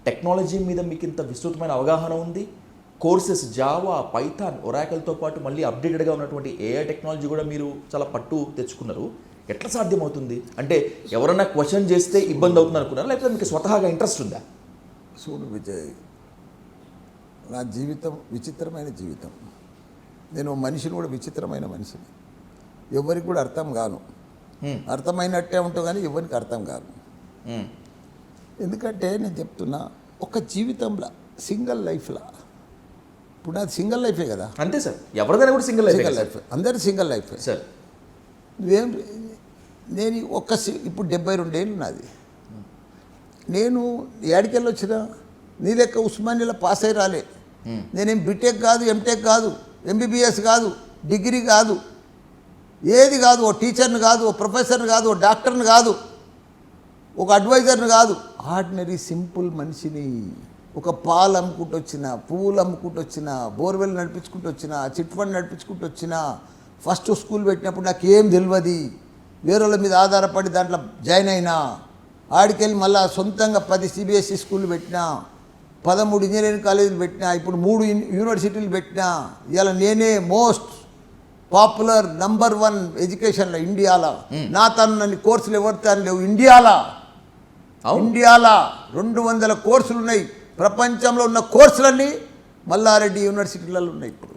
Technology మీద మీకు ఇంత విస్తృతమైన అవగాహన ఉంది, కోర్సెస్ జావా, పైథాన్, ఒరాకల్తో పాటు మళ్ళీ అప్డేటెడ్గా ఉన్నటువంటి ఏఐ టెక్నాలజీ కూడా మీరు చాలా పట్టు తెచ్చుకున్నారు. ఎట్లా సాధ్యమవుతుంది? అంటే ఎవరన్నా క్వశ్చన్ చేస్తే ఇబ్బంది అవుతుంది అనుకున్నారా, లేకపోతే మీకు స్వతహాగా ఇంట్రెస్ట్ ఉందా? చూడు విజయ్, నా జీవితం విచిత్రమైన జీవితం. నేను మనిషిని కూడా విచిత్రమైన మనిషిని. ఎవరికి కూడా అర్థం కాను, అర్థమైనట్టే ఉంటావు కానీ ఎవరికి అర్థం కాదు. ఎందుకంటే నేను చెప్తున్నా, ఒక జీవితంలో సింగిల్ లైఫ్లో, ఇప్పుడు నాది సింగిల్ లైఫే కదా. అంతే సార్, ఎవరిదైనా కూడా సింగిల్ లైఫ్, అందరి సింగిల్ లైఫ్ సార్. నువ్వేం, నేను ఇప్పుడు 72 ఏళ్ళు నాది. నేను ఏడికెళ్ళి వచ్చినా నీ లెక్క ఉస్మానియాలో పాస్ అయ్యి రాలే. నేనేం బీటెక్ కాదు, ఎంటెక్ కాదు, ఎంబీబీఎస్ కాదు, డిగ్రీ కాదు, ఏది కాదు. ఓ టీచర్ని కాదు, ఓ ప్రొఫెసర్ని కాదు, ఓ డాక్టర్ని కాదు, ఒక అడ్వైజర్ని కాదు. ఆర్డినరీ సింపుల్ మనిషిని. ఒక పాలు అమ్ముకుంటూ వచ్చిన, పువ్వులు అమ్ముకుంటూ వచ్చిన, బోర్వెల్ నడిపించుకుంటూ వచ్చిన, చిట్ ఫండ్ నడిపించుకుంటూ వచ్చిన. ఫస్ట్ స్కూల్ పెట్టినప్పుడు నాకు ఏం తెలియదు, వేరే వాళ్ళ మీద ఆధారపడి దాంట్లో జాయిన్ అయినా. ఆడికెళ్ళి మళ్ళీ సొంతంగా 10 సిబిఎస్ఈ స్కూళ్ళు పెట్టినా, 13 ఇంజనీరింగ్ కాలేజీలు పెట్టినా, ఇప్పుడు 3 యూనివర్సిటీలు పెట్టినా. ఇవాళ నేనే మోస్ట్ పాపులర్ నంబర్ 1 ఎడ్యుకేషన్లో ఇండియాలో. నా తనని కోర్సులు ఎవరి తను లేవు ఇండియాలో. 200 కోర్సులు ఉన్నాయి. ప్రపంచంలో ఉన్న కోర్సులన్నీ మల్లారెడ్డి యూనివర్సిటీలలో ఉన్నాయి ఇప్పుడు.